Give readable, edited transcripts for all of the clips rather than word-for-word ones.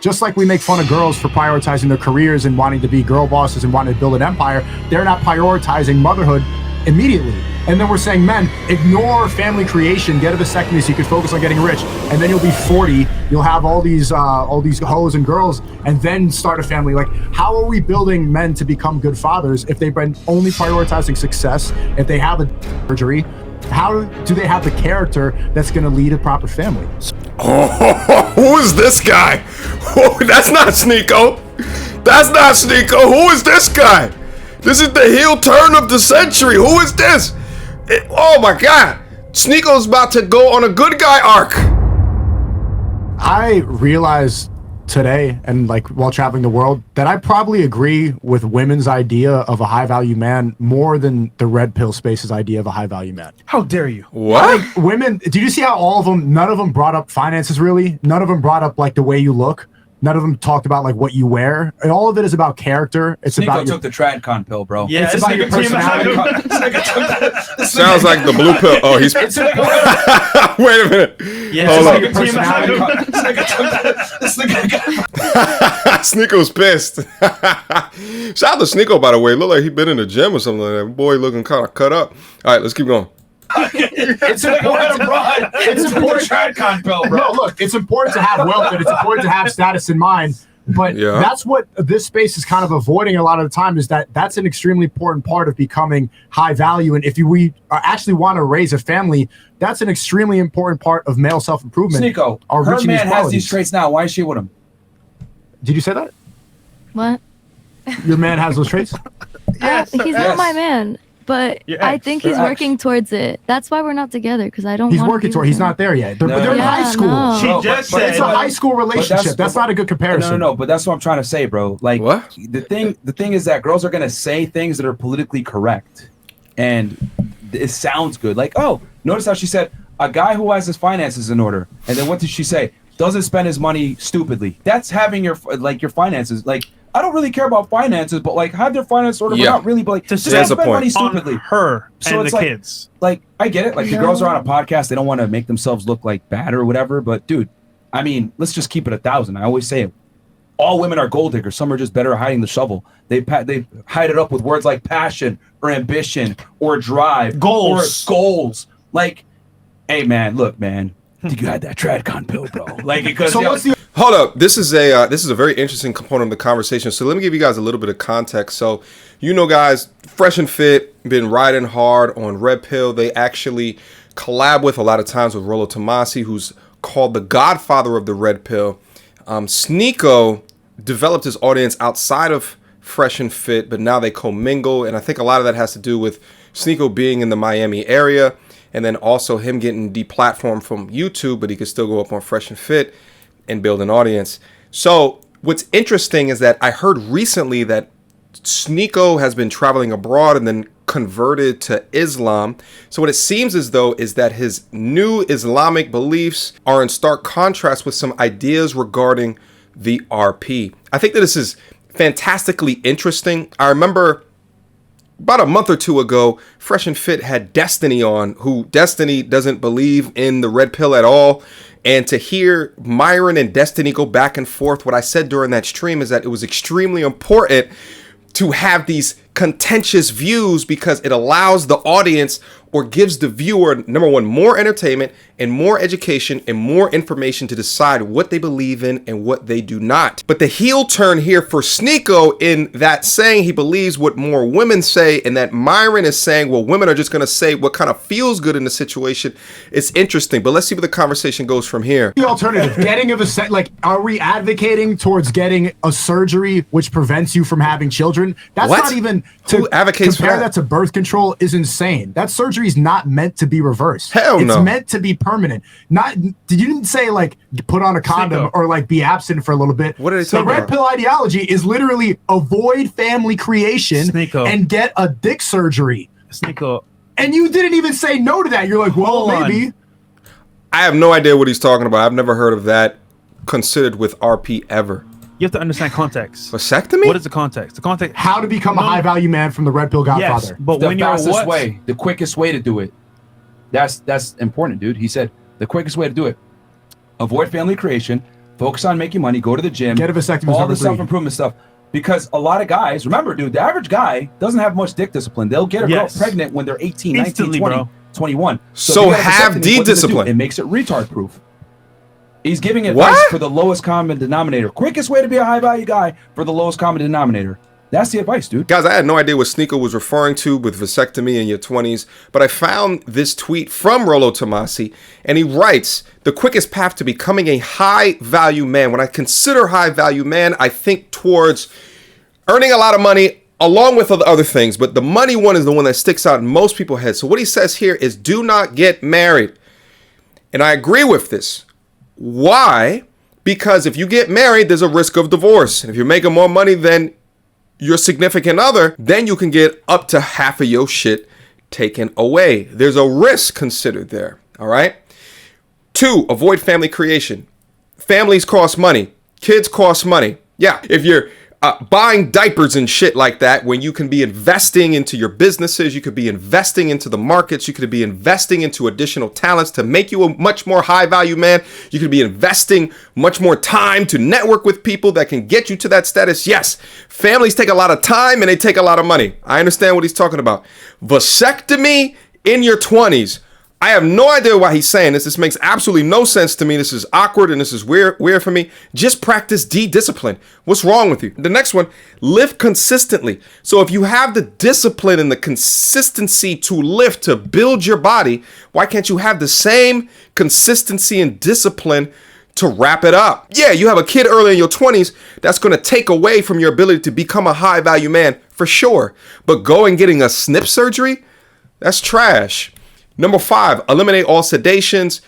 Just like we make fun of girls for prioritizing their careers and wanting to be girl bosses and wanting to build an empire, they're not prioritizing motherhood immediately. And then we're saying, men, ignore family creation, get a vasectomy so you can focus on getting rich, and then you'll be 40, you'll have all these hoes and girls, and then start a family. Like, how are we building men to become good fathers if they've been only prioritizing success? If they have a surgery, how do they have the character that's going to lead a proper family? Oh, who is this guy? Oh, that's not Sneako. That's not Sneako. Who is this guy? This is the heel turn of the century. Who is this? Oh my God. Sneako's about to go on a good guy arc. I realized today, and like while traveling the world, that I probably agree with women's idea of a high value man more than the red pill space's idea of a high value man. How dare you? What? Like, women, did you see how all of them, none of them brought up finances really? None of them brought up like the way you look. None of them talked about like what you wear. And all of it is about character. It's Sneako about took the TradCon pill, bro. Yeah, it's about your personality. Sounds like the blue pill. Oh, he's. Wait a minute. Yeah, hold on. your personality. Sneako's pissed. Shout out to Sneako, by the way. Look like he been in the gym or something like that. Boy, looking kind of cut up. All right, let's keep going. It's important. It's important. TradCon pill, bro. No, look, it's important to have wealth and it's important to have status in mind. But Yeah. that's what this space is kind of avoiding a lot of the time, is that that's an extremely important part of becoming high value. And if we actually want to raise a family, that's an extremely important part of male self-improvement. Sneako, are her reaching man these has qualities. these traits now. Why is she with him? Did you say that? What? Your man has those traits? He's not my man, but Your I ex. think Your he's ex. working towards it. That's why we're not together, because I don't He's wanna working be toward with He's him. not there yet. They're in Yeah, high school. no. She Bro, just but said. It's a high school relationship. That's not a good comparison. No. But that's what I'm trying to say, bro. Like, What? The thing is that girls are gonna say things that are politically correct, and it sounds good. Like, oh, notice how she said a guy who has his finances in order, and then what did she say? Doesn't spend his money stupidly. That's having your finances. Like, I don't really care about finances, but like have their finances in order, Yeah. but not really. But like, To just say don't There's a spend point. money On stupidly. her So and it's the like- kids. Like, I get it. Like, the girls are on a podcast. They don't want to make themselves look like bad or whatever. But, dude, I mean, let's just keep it 1,000. I always say it. All women are gold diggers. Some are just better at hiding the shovel. They hide it up with words like passion or ambition or drive. Goals. Or goals. Like, hey, man, look, man. You had that TradCon pill, bro. Like, because So what's the Hold up. This is a very interesting component of the conversation. So let me give you guys a little bit of context. So, you know, guys, Fresh and Fit been riding hard on Red Pill. They actually collab with a lot of times with Rollo Tomasi, who's called the godfather of the Red Pill. Sneako developed his audience outside of Fresh and Fit, but now they commingle, and I think a lot of that has to do with Sneako being in the Miami area, and then also him getting deplatformed from YouTube, but he could still go up on Fresh and Fit and build an audience. So what's interesting is that I heard recently that Sneako has been traveling abroad and then converted to Islam. So what it seems as though is that his new Islamic beliefs are in stark contrast with some ideas regarding the RP. I think that this is fantastically interesting. I remember about a month or two ago, Fresh and Fit had Destiny on, who Destiny doesn't believe in the red pill at all. And to hear Myron and Destiny go back and forth, what I said during that stream is that it was extremely important to have these contentious views because it allows the audience or gives the viewer, number one, more entertainment and more education and more information to decide what they believe in and what they do not. But the heel turn here for Sneako in that saying he believes what more women say, and that Myron is saying, well, women are just going to say what kind of feels good in the situation. It's interesting, but let's see where the conversation goes from here. The alternative, getting a vasect, like, are we advocating towards getting a surgery which prevents you from having children? That's What? not even Who advocates for compare that? that to birth control is insane. That surgery is not meant to be reversed. Hell it's no. meant to be permanent. Not you didn't say like put on a condom Sneako. or like be absent for a little bit. What are they The talking red about? pill ideology is literally avoid family creation Sneako. and get a dick surgery. Sneako. And you didn't even say no to that. You're like, well, Hold on. maybe. I have no idea what he's talking about. I've never heard of that considered with RP ever. You have to understand context. Vasectomy? What is the context? The context. How to become a No. high value man from the red pill Yes, godfather. but the when you're fastest what? way, the quickest way to do it. That's important, dude. He said the quickest way to do it. Avoid family creation. focus on making money, go to the gym, Get a vasectomy. all Number the 3. self-improvement stuff. Because a lot of guys, remember, dude, the average guy doesn't have much dick discipline. They'll get a girl pregnant when they're 18, 19, Instantly, 20, bro. 21. So if you got a have vasectomy, D what does it do? discipline. It makes it retard-proof. He's giving advice for the lowest common denominator. Quickest way to be a high-value guy for the lowest common denominator. That's the advice, dude. Guys, I had no idea what Sneako was referring to with vasectomy in your 20s, but I found this tweet from Rollo Tomasi, and he writes, the quickest path to becoming a high-value man. When I consider high-value man, I think towards earning a lot of money along with other things, but the money one is the one that sticks out in most people's heads. So what he says here is do not get married. And I agree with this. Why? Because if you get married, there's a risk of divorce. And if you're making more money than your significant other, then you can get up to half of your shit taken away. There's a risk considered there. All right. 2, avoid family creation. Families cost money. Kids cost money. Yeah. If you're buying diapers and shit like that, when you can be investing into your businesses, you could be investing into the markets, you could be investing into additional talents to make you a much more high value man. You could be investing much more time to network with people that can get you to that status. Yes, families take a lot of time and they take a lot of money. I understand what he's talking about. Vasectomy in your 20s. I have no idea why he's saying this. This makes absolutely no sense to me. This is awkward and this is weird for me. Just practice D-discipline. What's wrong with you? The next one, lift consistently. So if you have the discipline and the consistency to lift, to build your body, why can't you have the same consistency and discipline to wrap it up? Yeah, you have a kid early in your 20s, that's going to take away from your ability to become a high value man for sure. But going getting a snip surgery, that's trash. Number 5, eliminate all sedations,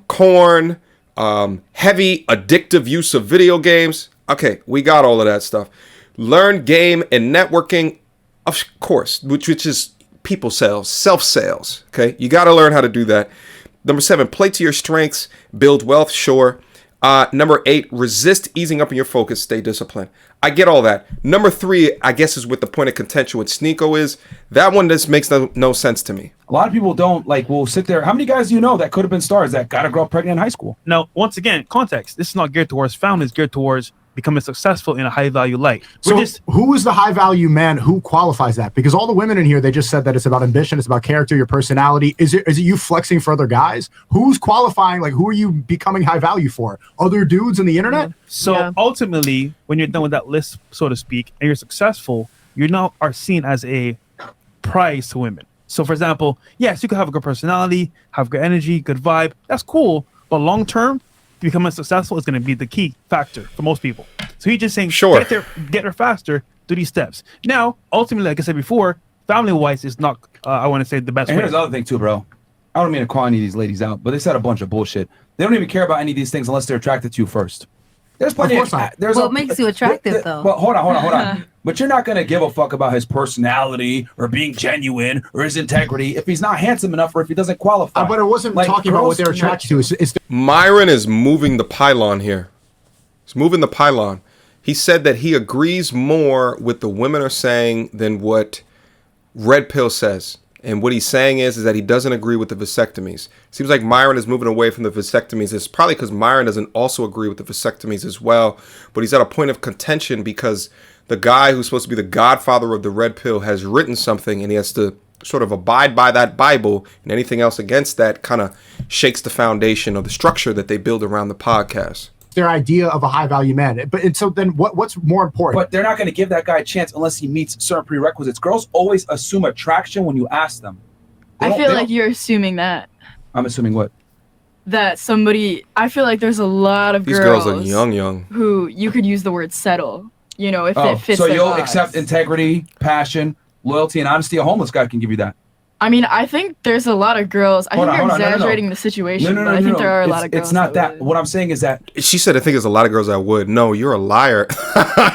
corn, heavy addictive use of video games. Okay, we got all of that stuff. Learn game and networking, of course, which is people sales, self-sales. Okay, you got to learn how to do that. Number 7, play to your strengths, build wealth, sure. Number 8, resist easing up in your focus, stay disciplined. I get all that. Number 3, I guess, is what the point of contention with Sneako is. That one just makes no sense to me. A lot of people will sit there. How many guys do you know that could have been stars that got a girl pregnant in high school? Now, once again, context. This is not geared towards families, geared towards becoming successful in a high value light. So who is the high value man? Who qualifies that? Because all the women in here, they just said that it's about ambition, it's about character, your personality. Is it you flexing for other guys? Who's qualifying? Like, who are you becoming high value for? Other dudes on the internet? So ultimately, when you're done with that list, so to speak, and you're successful, you now are seen as a prize to women. So for example, yes, you could have a good personality, have good energy, good vibe. That's cool. But long term, becoming successful is going to be the key factor for most people. So he's just saying, sure, get there faster, do these steps. Now, ultimately, like I said before, family-wise is not, I want to say, the best way. Here's the other thing too, bro. I don't mean to call any of these ladies out, but they said a bunch of bullshit. They don't even care about any of these things unless they're attracted to you first. There's plenty of what makes you attractive, though? Well, hold on. But you're not going to give a fuck about his personality or being genuine or his integrity if he's not handsome enough or if he doesn't qualify. But it wasn't talking about what they're attracted to. It's Myron is moving the pylon here. He's moving the pylon. He said that he agrees more with the women are saying than what Red Pill says. And what he's saying is that he doesn't agree with the vasectomies. Seems like Myron is moving away from the vasectomies. It's probably because Myron doesn't also agree with the vasectomies as well. But he's at a point of contention because the guy who's supposed to be the godfather of the Red Pill has written something and he has to sort of abide by that Bible, and anything else against that kind of shakes the foundation of the structure that they build around the podcast. Their idea of a high value man. And so then what's more important? But they're not going to give that guy a chance unless he meets certain prerequisites. Girls always assume attraction when you ask them. I feel like you're assuming that. I'm assuming what? That somebody, I feel like there's a lot of These girls are young. Who you could use the word settle, you know, if it fits so their you'll vibes. accept integrity, passion, loyalty, and honesty. A homeless guy can give you that. I mean, I think there's a lot of girls. I think you're exaggerating the situation, but I think there are a lot of girls. It's not that. What I'm saying is that she said, I think there's a lot of girls that would. No, you're a liar.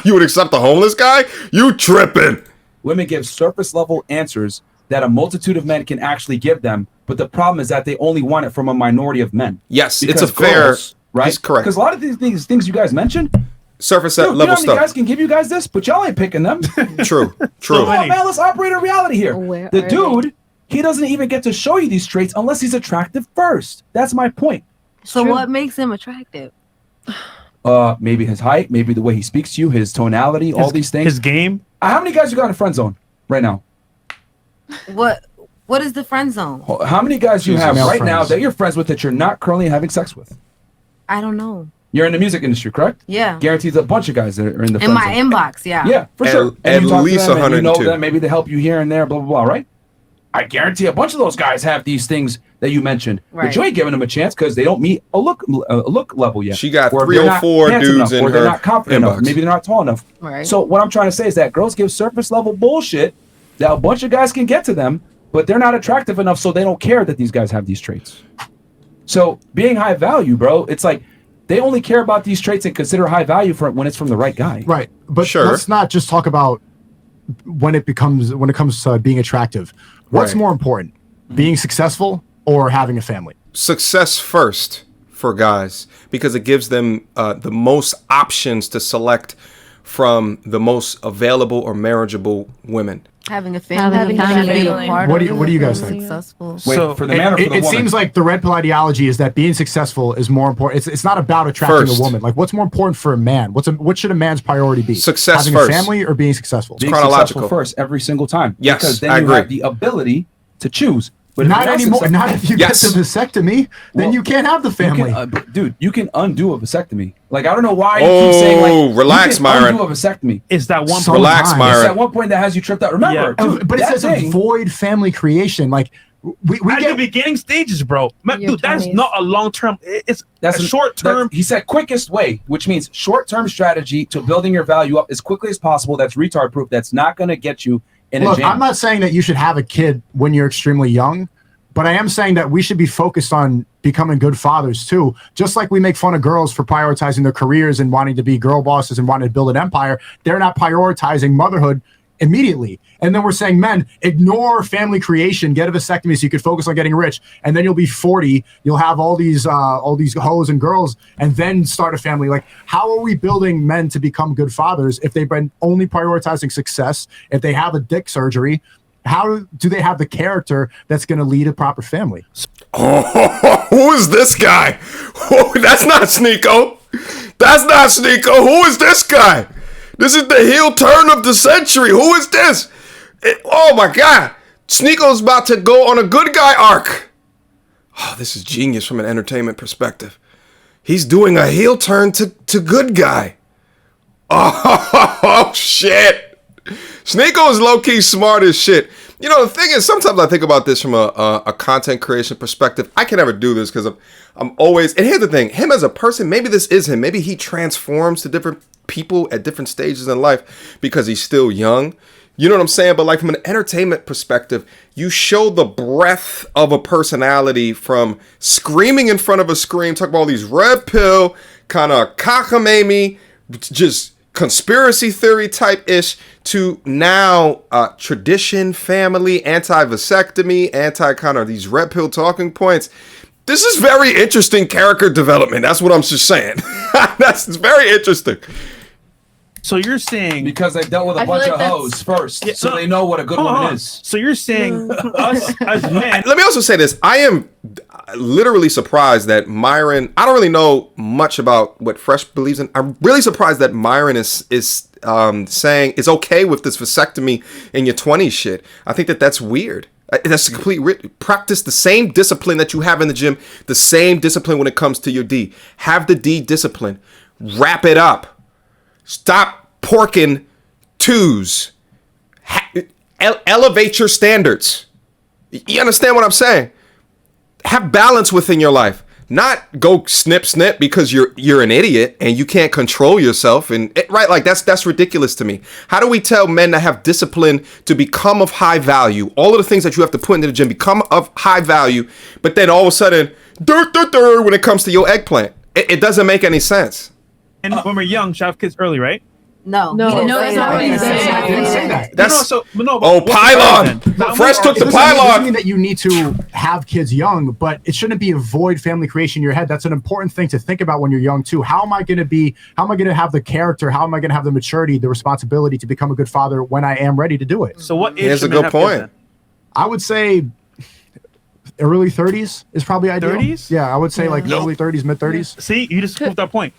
You would accept the homeless guy? You tripping. Women give surface level answers that a multitude of men can actually give them. But the problem is that they only want it from a minority of men. Yes, because it's a fair, right? He's correct. Because a lot of these things you guys mentioned, surface level level stuff. Guys can give you guys this, but y'all ain't picking them. True. Come on, man, let's operate in reality here. The dude, they? he doesn't even get to show you these traits unless he's attractive first. That's my point. So what makes him attractive? maybe his height, maybe the way he speaks to you, his tonality, all these things. His game. How many guys you got in friend zone right now? What is the friend zone? How many guys you have right now friends. that you're friends with that you're not currently having sex with? I don't know. You're in the music industry, correct? Yeah. Guaranteed a bunch of guys that are in the In friend my zone. inbox, yeah. Yeah, for sure. At you talk to least them and you know 102. them, maybe they help you here and there, blah, blah, blah, right? I guarantee a bunch of those guys have these things that you mentioned, but Right. you ain't giving them a chance because they don't meet a look level yet. She got Or they're not 304 handsome dudes enough, in or they're her not confident enough. inbox. Maybe they're not tall enough. Right. So what I'm trying to say is that girls give surface level bullshit that a bunch of guys can get to them, but they're not attractive enough, so they don't care that these guys have these traits. So being high value, bro, it's like they only care about these traits and consider high value for when it's from the right guy. Right. But Sure. let's not just talk about when it comes to being attractive. What's Right. more important, being successful or having a family? Success first for guys because it gives them the most options to select from the most available or marriageable women. Having a family. Having What do you guys think? Successful. Wait, So, for the man or for the It woman? seems like the red pill ideology is that being successful is more important. It's not about attracting First. a woman. Like, what's more important for a man? What should a man's priority be? Success having first. a family or being successful? being chronological. successful first every single time. Yes, because then I you agree. have the ability to choose. But if Not you're anymore. successful- Not if you Yes. get the vasectomy, then Well, you can't have the You family. can, dude, you can undo a vasectomy. Like I don't know why you keep saying like relax, you can Myron. undo a vasectomy. Is that one? So- Relax, Sometimes. It's Myron. at one point that has you tripped out. Remember, Yeah. dude, But it that says thing- avoid family creation. Like we At the get beginning stages, bro. Man, Your dude, that's 20s. not a long term. It's That's a short term. He said quickest way, which means short-term strategy to building your value up as quickly as possible. That's retard proof. That's not going to get you in a Look, jam. I'm not saying that you should have a kid when you're extremely young, but I am saying that we should be focused on becoming good fathers too. Just like we make fun of girls for prioritizing their careers and wanting to be girl bosses and wanting to build an empire, they're not prioritizing motherhood immediately. And then we're saying, men, ignore family creation, get a vasectomy so you could focus on getting rich, and then you'll be 40, you'll have all these hoes and girls, and then start a family. Like, how are we building men to become good fathers if they've been only prioritizing success? If they have a dick surgery, how do they have the character that's going to lead a proper family? Oh, who is this guy? Oh, that's not Sneako. That's not Sneako. Who is this guy? This is the heel turn of the century. Who is this? Oh my God. Sneako's about to go on a good guy arc. Oh, this is genius from an entertainment perspective. He's doing a heel turn to good guy. Oh, shit. Sneako is low-key smart as shit. You know, the thing is, sometimes I think about this from a content creation perspective. I can never do this because I'm always... And here's the thing. Him as a person, maybe this is him. Maybe he transforms to different people at different stages in life because he's still young. You know what I'm saying? But like from an entertainment perspective, you show the breadth of a personality from screaming in front of a screen, talk about all these red pill, kind of cockamamie, just conspiracy theory type ish, to now tradition, family, anti-vasectomy, anti kind of these red pill talking points. This is very interesting character development. That's what I'm just saying. It's very interesting. So you're saying because they dealt with a I feel bunch like of that's- hoes first, Yeah, so no. they know what a good Hold woman on. is. So you're saying us as men. Let me also say this. I am literally surprised that Myron, I don't really know much about what Fresh believes in. I'm really surprised that Myron is saying it's okay with this vasectomy in your 20s shit. I think that's weird. That's a complete practice the same discipline that you have in the gym, the same discipline when it comes to your D. Have the D discipline. Wrap it up. Stop porking twos. Elevate your standards. You understand what I'm saying? Have balance within your life. Not go snip because you're an idiot and you can't control yourself, and right, like that's ridiculous to me. How do we tell men to have discipline to become of high value? All of the things that you have to put into the gym become of high value, but then all of a sudden, when it comes to your eggplant, it doesn't make any sense. And when we're young, should have kids early, right? No. No, He didn't no, say that's that. not what he I didn't say that. That's but oh, what's pylon. the then? Fresh took the It doesn't pylon. mean that you need to have kids young, but it shouldn't be avoid family creation in your head. That's an important thing to think about when you're young too. How am I going to have the character? How am I going to have the maturity, the responsibility to become a good father when I am ready to do it? So what age Here's a should men good have kids point. then? I would say early 30s is probably ideal. 30s? Yeah, I would say like Yeah. early 30s, mid 30s. See, you just proved that point.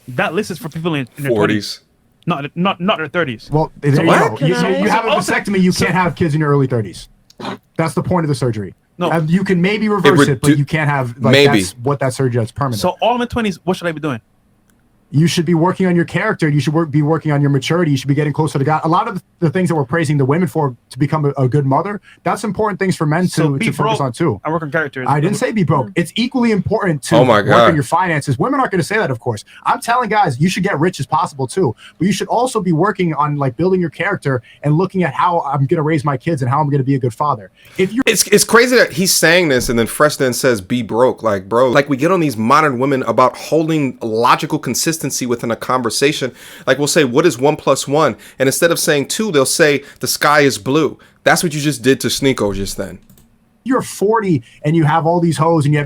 That list is for people in their 40s. 20s, not their 30s. Well, there you what? go. You have a Also- vasectomy. You can't have kids in your early 30s. That's the point of the surgery. No. You can maybe reverse it, but you can't have maybe. That's what that surgery is permanent. So all in my 20s, what should I be doing? You should be working on your character. You should be working on your maturity. You should be getting closer to God. A lot of the things that we're praising the women for to become a good mother, that's important things for men So to be focus broke. on too. I work on character. I didn't say be broke. It's equally important to Oh my work God. on your finances. Women aren't going to say that, of course. I'm telling guys, you should get rich as possible too. But you should also be working on like building your character and looking at how I'm going to raise my kids and how I'm going to be a good father. If you're It's crazy that he's saying this and then Fresh then says be broke. Like, bro, like we get on these modern women about holding logical consistency within a conversation. Like we'll say, what is 1 + 1? And instead of saying 2, they'll say the sky is blue. That's what you just did to Sneako just then. you're 40 and you have all these hoes and you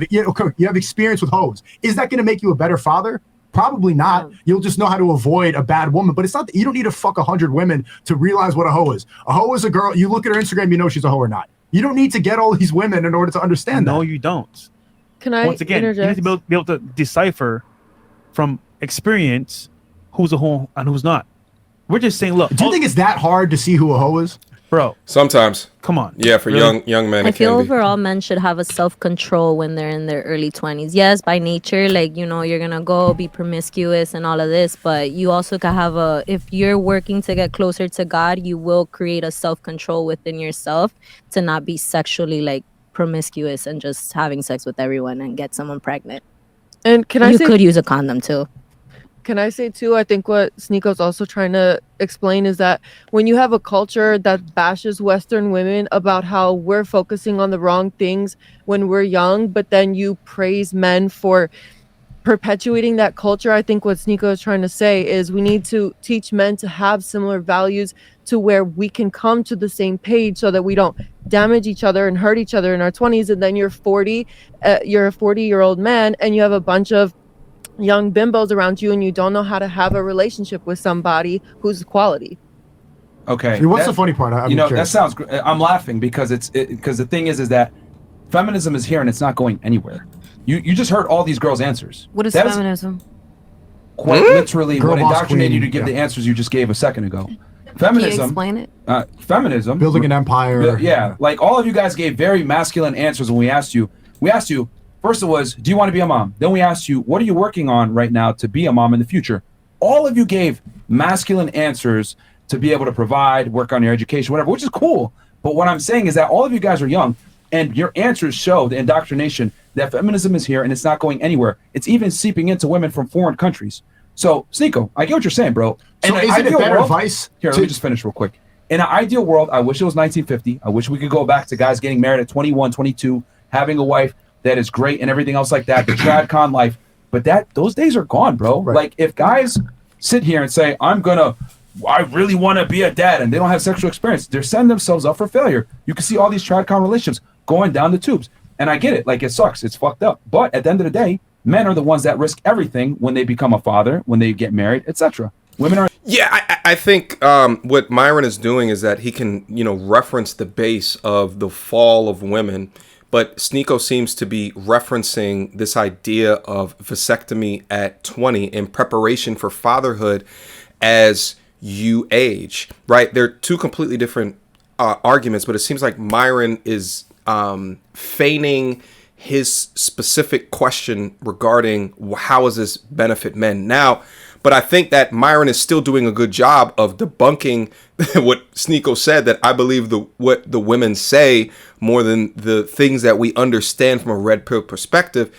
have experience with hoes, is that going to make you a better father? Probably not. You'll just know how to avoid a bad woman. But it's not that you don't need to fuck 100 women to realize what a hoe is. A hoe is a girl. You look at her Instagram, you know she's a hoe or not. You don't need to get all these women in order to understand that. No, you don't. Can I Once again, interject? you need to be able to decipher from experience who's a hoe and who's not. We're just saying, look. Do you think it's that hard to see who a hoe is? Bro, Sometimes. come on. Yeah, for Really? young men. I it feel can be. overall men should have a self-control when they're in their early 20s. Yes, by nature, like, you know, you're gonna go be promiscuous and all of this, but you also can have if you're working to get closer to God, you will create a self-control within yourself to not be sexually like promiscuous and just having sex with everyone and get someone pregnant. And can I You say could use a condom too. Can I say too, I think what Sneako's also trying to explain is that when you have a culture that bashes Western women about how we're focusing on the wrong things when we're young, but then you praise men for perpetuating that culture, I think what Sneako is trying to say is we need to teach men to have similar values to where we can come to the same page so that we don't damage each other and hurt each other in our 20s. And then you're 40, you're a 40-year-old man and you have a bunch of young bimbos around you and you don't know how to have a relationship with somebody who's quality. Okay. What's the funny part? I'm that curious. sounds great. I'm laughing because because the thing is that feminism is here and it's not going anywhere. You just heard all these girls' answers. What is That feminism? Quite literally Girl what boss indoctrinated you queen, to give yeah. the answers you just gave a second ago. Can you Feminism. explain it? Feminism. Building an empire. Yeah, like all of you guys gave very masculine answers when we asked you. We asked you, first it was, do you want to be a mom? Then we asked you, what are you working on right now to be a mom in the future? All of you gave masculine answers to be able to provide, work on your education, whatever, which is cool. But what I'm saying is that all of you guys are young and your answers show the indoctrination that feminism is here and it's not going anywhere. It's even seeping into women from foreign countries. So, Sneako, I get what you're saying, bro. So In an is it a ideal better world- advice? Here, let me just finish real quick. In an ideal world, I wish it was 1950. I wish we could go back to guys getting married at 21, 22, having a wife that is great and everything else like that, the tradcon life. But those days are gone, bro. Right. Like if guys sit here and say, I really want to be a dad, and they don't have sexual experience, they're setting themselves up for failure. You can see all these tradcon relationships going down the tubes. And I get it. Like it sucks. It's fucked up. But at the end of the day, men are the ones that risk everything when they become a father, when they get married, etc. Women are. Yeah, I think what Myron is doing is that he can, reference the base of the fall of women, but Sneako seems to be referencing this idea of vasectomy at 20 in preparation for fatherhood as you age, right? They're two completely different arguments, but it seems like Myron is feigning his specific question regarding how does this benefit men now. But I think that Myron is still doing a good job of debunking what Sneako said, that I believe what the women say more than the things that we understand from a red pill perspective.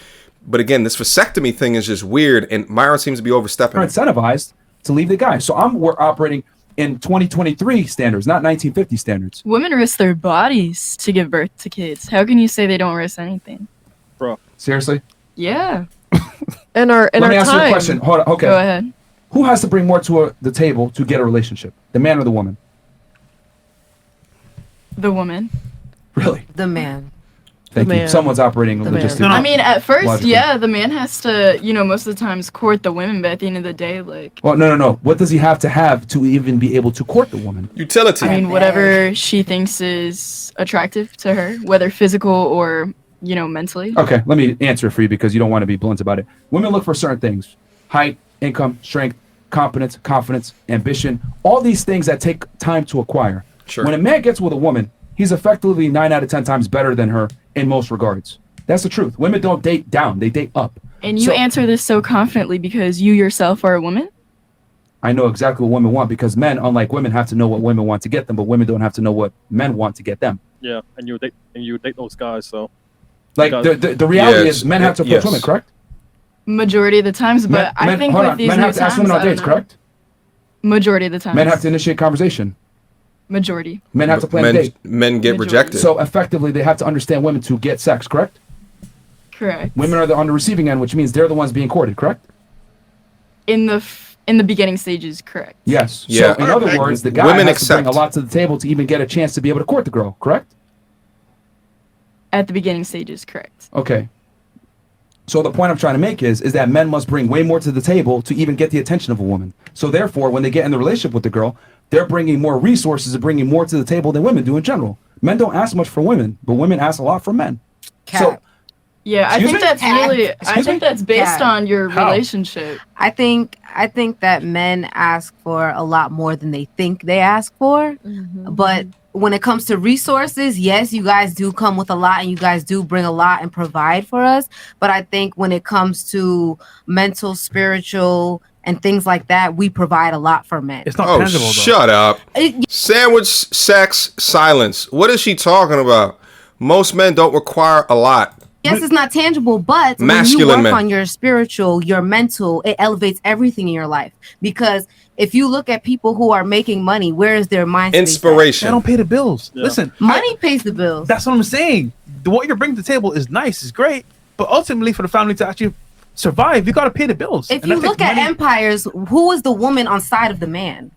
But again, this vasectomy thing is just weird, and Myron seems to be overstepping. Are incentivized to leave the guy. So we're operating in 2023 standards, not 1950 standards. Women risk their bodies to give birth to kids. How can you say they don't risk anything? Seriously? Yeah. And our Let me ask you a time. question. Hold on. Okay. Go ahead. Who has to bring more to the table to get a relationship? The man or the woman? The woman. Really? The man. Thank you. man. Someone's operating The man. logistically. No, no. I mean, at first, Logically. yeah, the man has to, most of the times court the women, but at the end of the day, like, Well, no. What does he have to even be able to court the woman? Utility. I mean, whatever she thinks is attractive to her, whether physical or, mentally. Okay, let me answer it for you because you don't want to be blunt about it. Women look for certain things: height, income, strength, competence, confidence, ambition, all these things that take time to acquire. Sure. When a man gets with a woman, he's effectively 9 out of 10 times better than her in most regards. That's the truth. Women don't date down, they date up. And you answer this so confidently because you yourself are a woman? I know exactly what women want because men, unlike women, have to know what women want to get them, but women don't have to know what men want to get them. Yeah, and you date those guys, so like the reality is men have to approach women, correct? Majority of the times, but I think with these men have to ask women on dates, correct? Majority of the time. Men have to initiate conversation. Majority. Men have to plan a date. Men get rejected. So effectively, they have to understand women to get sex, correct? Correct. Women are on the receiving end, which means they're the ones being courted, correct? In the beginning stages, correct. Yes. Yeah. So in other words, the guy has to bring a lot to the table to even get a chance to be able to court the girl, correct? At the beginning stages, correct. Okay. So the point I'm trying to make is that men must bring way more to the table to even get the attention of a woman. So therefore, when they get in the relationship with the girl, they're bringing more resources and bringing more to the table than women do in general. Men don't ask much for women, but women ask a lot from men. So, yeah, I think that's really. I think that's based on your relationship. I think that men ask for a lot more than they think they ask for, but when it comes to resources, yes, you guys do come with a lot and you guys do bring a lot and provide for us. But I think when it comes to mental, spiritual, and things like that, we provide a lot for men. It's not tangible, though. Shut up. Sandwich, sex, silence. What is she talking about? Most men don't require a lot. Yes, it's not tangible, but Masculine when you men. work on your spiritual, your mental, it elevates everything in your life. Because if you look at people who are making money, where is their mindset? Inspiration. They don't pay the bills. Yeah. Listen, money pays the bills. That's what I'm saying. What you're bringing to the table is nice, is great, but ultimately for the family to actually survive, you got to pay the bills. If you look at empires, who is the woman on side of the man?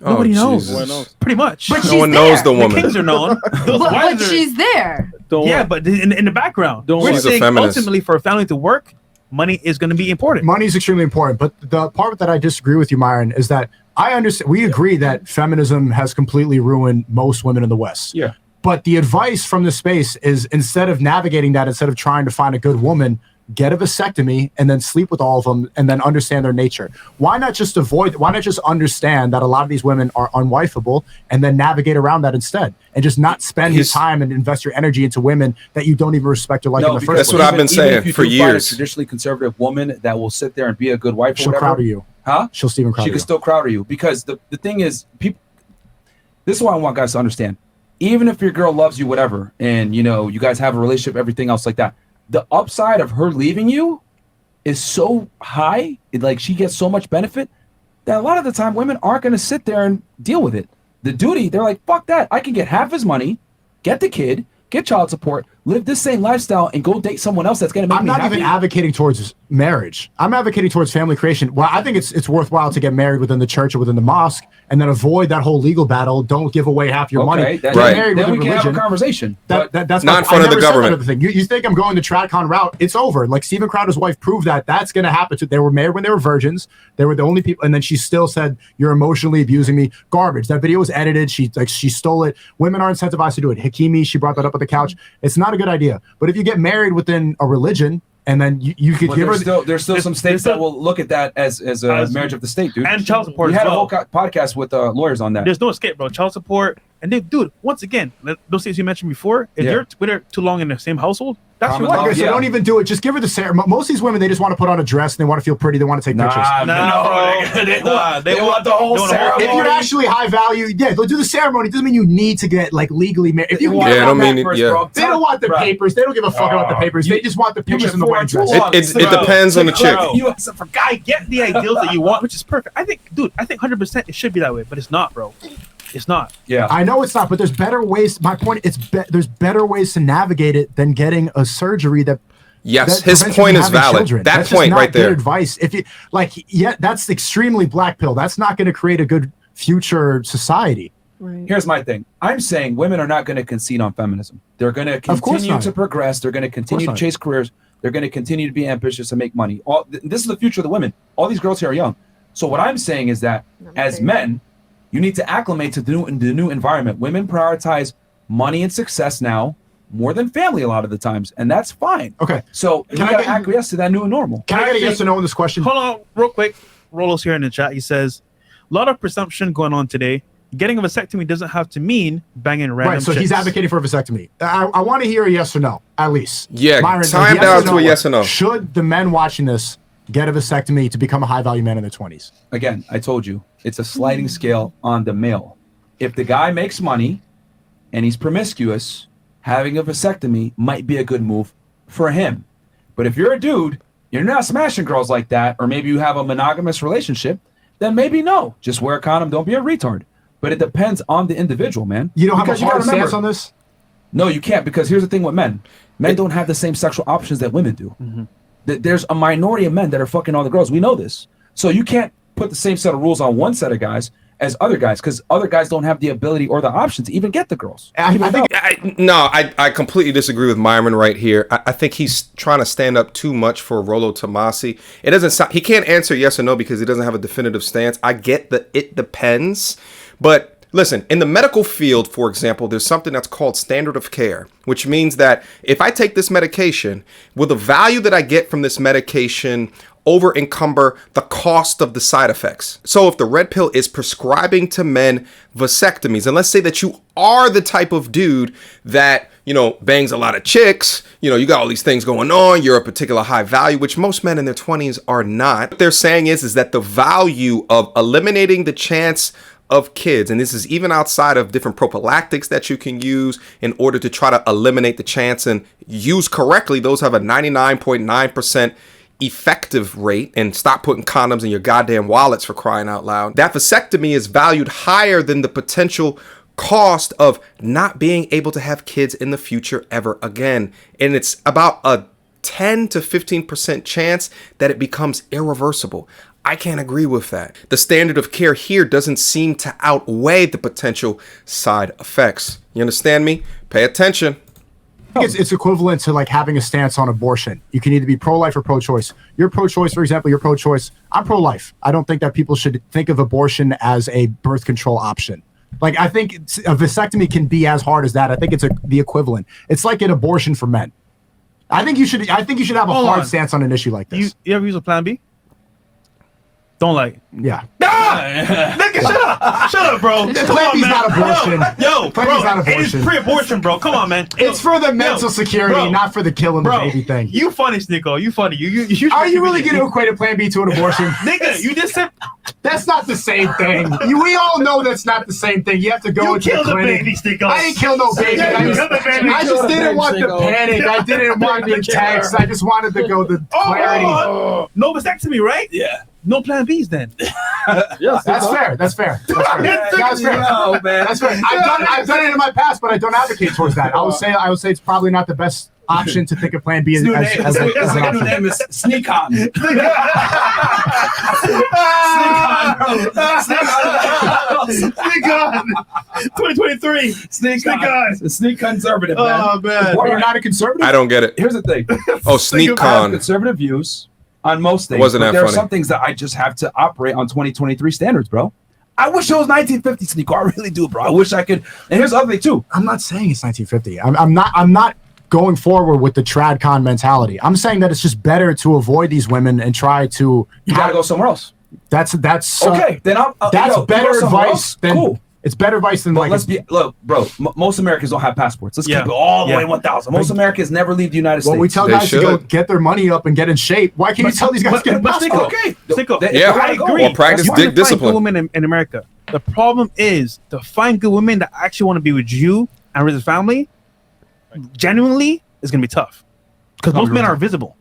Nobody knows. Jesus. Pretty much. But No one knows the woman. The kings are known. but she's there. Yeah, but in the background. We're saying feminist. Ultimately, for a family to work, money is going to be important. Money is extremely important. But the part that I disagree with you, Myron, is that I understand. We agree that feminism has completely ruined most women in the West. Yeah. But the advice from this space is instead of navigating that, instead of trying to find a good woman, get a vasectomy and then sleep with all of them and then understand their nature. Why not just understand that a lot of these women are unwifeable and then navigate around that instead and just not spend your time and invest your energy into women that you don't even respect or like in the first place. That's what I've been saying for years. Find a traditionally conservative woman that will sit there and be a good wife. She'll crowder you. Huh? She'll Steven Crowder She can still crowder you because the thing is, people. This is what I want guys to understand. Even if your girl loves you, whatever, and you guys have a relationship, everything else like that, the upside of her leaving you is so high, like she gets so much benefit that a lot of the time women aren't going to sit there and deal with it. The duty, they're like, fuck that. I can get half his money, get the kid, get child support, live this same lifestyle, and go date someone else that's going to make me happy. I'm not even advocating towards marriage. I'm advocating towards family creation. Well, I think it's worthwhile to get married within the church or within the mosque and then avoid that whole legal battle. Don't give away half your money. Right. Then we can have a conversation. That's not in front of the government. Thing. You think I'm going the TradCon route? It's over. Like Steven Crowder's wife proved that's going to happen. They were married when they were virgins. They were the only people, and then she still said, "You're emotionally abusing me." Garbage. That video was edited. She stole it. Women are incentivized to do it. Hakimi, she brought that up at the couch. It's not a good idea. But if you get married within a religion, and then you could give her. There's still some states that will look at that as a marriage of the state, dude. And child support. We as had well. a whole podcast with lawyers on that. There's no escape, bro. Child support. And dude, once again, those states you mentioned before, if you're together too long in the same household, that's your wife. So don't even do it. Just give her the ceremony. Most of these women, they just want to put on a dress and they want to feel pretty. They want to take pictures. They want the whole ceremony. If you're actually high value, they'll do the ceremony. It doesn't mean you need to get legally married. If you I don't mean it. Yeah. They don't want the papers. They don't give a fuck about the papers. They just want the pictures in the wedding dress. It depends on the chick. For guy, get the ideals that you want, which is perfect. I think 100% it should be that way, but it's not, bro. It's not. Yeah, I know it's not, but there's better ways. My point, there's better ways to navigate it than getting a surgery that. Yes, his point is valid. That point right there. Good advice. If you that's extremely black pill. That's not going to create a good future society. Right. Here's my thing. I'm saying women are not going to concede on feminism. They're going to continue to progress. They're going to continue to chase careers. They're going to continue to be ambitious and make money. This is the future of the women. All these girls here are young. So what I'm saying is that as men, you need to acclimate to the new environment. Women prioritize money and success now more than family a lot of the times, and that's fine. Okay. So you got to acquiesce to that new and normal. Can I get a yes or no on this question? Hold on, real quick. Rolo's here in the chat. He says, a lot of presumption going on today. Getting a vasectomy doesn't have to mean banging random Right, so he's chicks. advocating for a vasectomy. I want to hear a yes or no, at least. Yeah, Myron, time yes down or to no, a yes or no. Should the men watching this get a vasectomy to become a high-value man in their 20s? Again, I told you, it's a sliding scale on the male. If the guy makes money and he's promiscuous, having a vasectomy might be a good move for him. But if you're a dude, you're not smashing girls like that, or maybe you have a monogamous relationship, then maybe no. Just wear a condom. Don't be a retard. But it depends on the individual, man. You don't Because have a hard gotta remember- stance on this? No, you can't, because here's the thing with men. Men don't have the same sexual options that women do. There's a minority of men that are fucking all the girls. We know this. So you can't put the same set of rules on one set of guys as other guys, because other guys don't have the ability or the option to even get the girls. I completely disagree with Myron right here. I think he's trying to stand up too much for Rollo Tomasi. It doesn't sound, he can't answer yes or no because he doesn't have a definitive stance. I get that it depends, but listen, in the medical field, for example, there's something that's called standard of care, which means that if I take this medication, will the value that I get from this medication over encumber the cost of the side effects? So if the red pill is prescribing to men vasectomies, and let's say that you are the type of dude that, you know, bangs a lot of chicks, you know, you got all these things going on, you're a particular high value, which most men in their 20s are not. What they're saying is that the value of eliminating the chance of kids, and this is even outside of different prophylactics that you can use in order to try to eliminate the chance and use correctly, those have a 99.9% effective rate, and stop putting condoms in your goddamn wallets, for crying out loud. That vasectomy is valued higher than the potential cost of not being able to have kids in the future ever again. And it's about a 10 to 15% chance that it becomes irreversible. I can't agree with that. The standard of care here doesn't seem to outweigh the potential side effects. You understand me? Pay attention. It's equivalent to like having a stance on abortion. You can either be pro-life or pro-choice. You're pro-choice, for example, you're pro-choice. I'm pro-life. I don't think that people should think of abortion as a birth control option. Like, I think a vasectomy can be as hard as that. I think it's the equivalent. It's like an abortion for men. I think you should have a hard stance on an issue like this. You ever use a plan B? Don't lie. Yeah. Nigga, shut up, bro. Plan B's not abortion. Yo, Plan bro, B's not abortion. it's pre-abortion, bro. Come on, man. It's for the mental security, bro, not for the killing the baby thing. You funny, Sneako. You funny. You Are you really going to equate a Plan B to an abortion? Nigga, you just said that's not the same thing. We all know that's not the same thing. You have to go into the clinic. Baby, Sneako. I didn't kill no baby. I just didn't want the panic. I didn't want the text. I just wanted to go the clarity. No vasectomy, right? Yeah. No plan Bs then. Yes, that's fair. That's fair. That's fair. No, man. That's fair. I've done it in my past, but I don't advocate towards that. I would say it's probably not the best option to think of Plan B as an option. His new name is Sneako. Sneak on. 2023. Sneak conservative, man. Oh, man. What, you're not a conservative? I don't get it. Here's the thing. Oh, sneak I have con. conservative views on most things. Wasn't but that there funny? are some things that I just have to operate on 2023 standards, bro. I wish it was 1950 Sneako. I really do, bro. I wish I could. And here's the other thing too. I'm not saying it's 1950. I'm not going forward with the trad con mentality. I'm saying that it's just better to avoid these women and try to. You gotta go somewhere else. That's okay. Then that's better advice else? than Cool. It's better advice than But like. look, bro. Most Americans don't have passports. Let's keep it all the way 1,000. Most Americans never leave the United States. Well, we tell guys to go get their money up and get in shape. Why can't you tell these guys to get a passport? Okay. Yeah, I agree. or practice You wanna dick discipline. find good women in America. The problem is to find good women that actually want to be with you and with your family. Genuinely, is gonna be tough because most men are visible.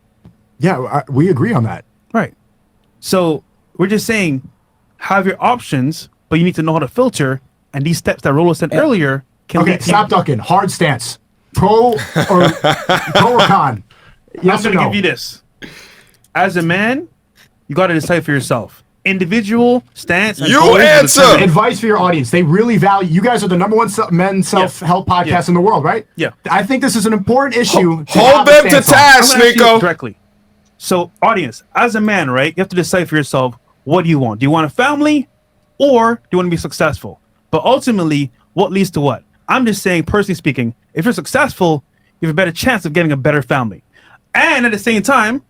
Yeah, we agree on that. Right. So we're just saying, have your options, but you need to know how to filter. And these steps that Rolo said earlier can Okay, lead to- stop ducking. Hard stance. Pro or con? Yes or I'm gonna no? give you this. As a man, you got to decide for yourself. Individual stance. And You goals is answer! determined. Advice for your audience. They really value. You guys are the number one men's self-help podcast in the world, right? Yeah. I think this is an important issue. Hold them to task, I'm gonna ask you Sneako. directly. So, audience, as a man, right, you have to decide for yourself, what do you want? Do you want a family or do you want to be successful? But ultimately, what leads to what? I'm just saying, personally speaking, if you're successful, you have a better chance of getting a better family. And at the same time,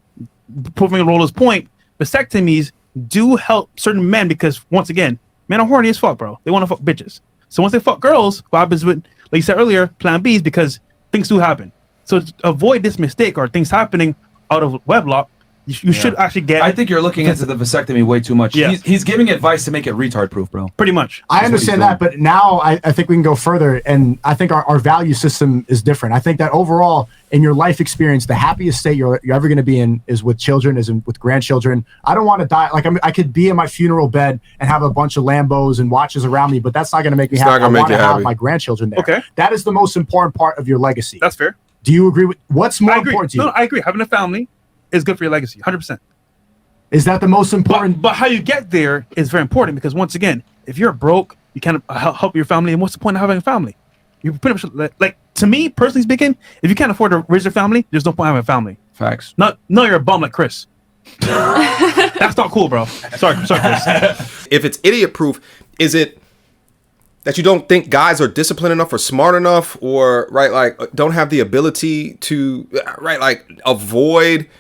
proving Rolo's point, vasectomies do help certain men because once again, men are horny as fuck, bro. They want to fuck bitches. So once they fuck girls, what happens with, like you said earlier, plan B is because things do happen. So to avoid this mistake or things happening out of wedlock, you should actually get. I think you're looking into the vasectomy way too much. Yeah. He's giving advice to make it retard proof, bro. Pretty much. I understand that, but now I think we can go further, and I think our value system is different. I think that overall, in your life experience, the happiest state you're ever going to be in is with children, with grandchildren. I don't want to die. Like I could be in my funeral bed and have a bunch of Lambos and watches around me, but that's not going to make me happy. I want to have my grandchildren there. Okay. That is the most important part of your legacy. That's fair. Do you agree with what's more important to you? No, I agree. Having a family is good for your legacy, 100%. Is that the most important? But how you get there is very important because once again, if you're broke, you can't help your family. And what's the point of having a family? You pretty much like to me personally speaking, if you can't afford to raise a family, there's no point having a family. Facts. No, you're a bum like Chris. That's not cool, bro. Sorry, Chris. If it's idiot proof, is it that you don't think guys are disciplined enough or smart enough or don't have the ability to avoid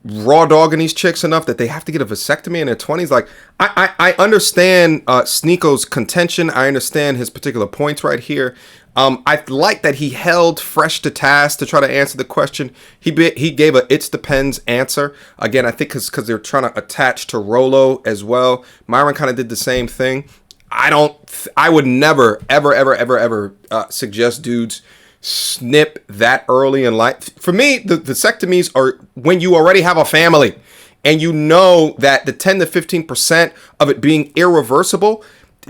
raw dogging these chicks enough that they have to get a vasectomy in their 20s? Like, I understand Sneako's contention. I understand his particular points right here. I like that he held Fresh to task to try to answer the question. He gave a "it depends" answer. Again, I think because they're trying to attach to Rolo as well. Myron kind of did the same thing. I would never, ever suggest dudes snip that early in life. For me, the vasectomies are when you already have a family and you know that the 10 to 15% of it being irreversible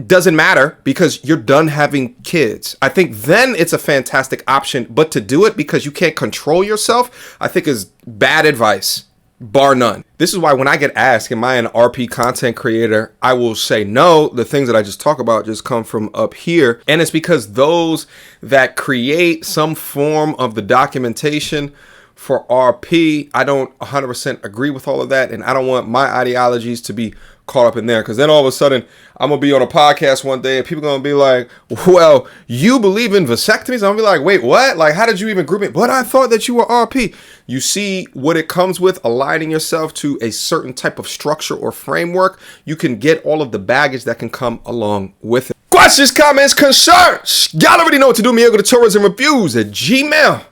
doesn't matter because you're done having kids. I think then it's a fantastic option, but to do it because you can't control yourself, I think is bad advice. Bar none. This is why when I get asked, am I an RP content creator? I will say no. The things that I just talk about just come from up here. And it's because those that create some form of the documentation for RP, I don't 100% agree with all of that. And I don't want my ideologies to be caught up in there, because then all of a sudden I'm gonna be on a podcast one day and people are gonna be like, well, you believe in vasectomies? I'm gonna be like, wait, what? Like, how did you even group it? But I thought that you were RP. You see what it comes with, aligning yourself to a certain type of structure or framework. You can get all of the baggage that can come along with it. Questions, comments, concerns, y'all already know what to do. Mediocre tourism reviews at gmail.com.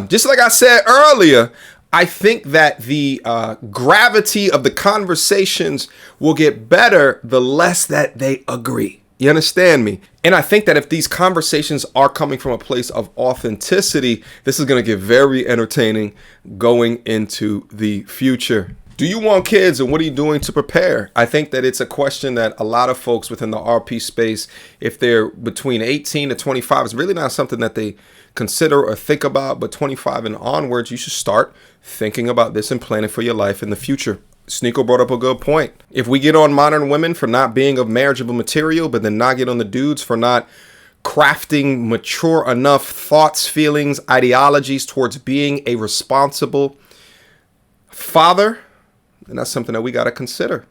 Just like I said earlier, I think that the gravity of the conversations will get better the less that they agree. You understand me? And I think that if these conversations are coming from a place of authenticity, this is going to get very entertaining going into the future. Do you want kids, and what are you doing to prepare? I think that it's a question that a lot of folks within the RP space, if they're between 18 to 25, is really not something that they consider or think about. But 25 and onwards, you should start thinking about this and planning for your life in the future. Sneako brought up a good point. If we get on modern women for not being of marriageable material, but then not get on the dudes for not crafting mature enough thoughts, feelings, ideologies towards being a responsible father, then that's something that we got to consider.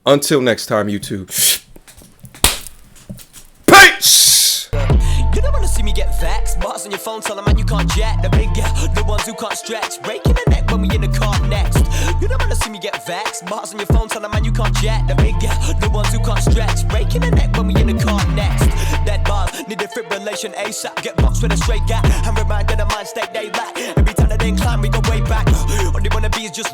Until next time, YouTube. Peace! You don't wanna see me get vexed. Bars on your phone, tell them man you can't jet. The big girl, the ones who can't stretch. Breaking the neck when we in the car next. You don't wanna see me get vexed. Bars on your phone, tell them man you can't jet. The big girl, the ones who can't stretch. Breaking the neck when we in the car next. Dead bars, need a fibrillation ASAP. Get boxed with a straight gap. I'm reminded of mind state they lack. Every time that they incline, we go way back. All they wanna be is just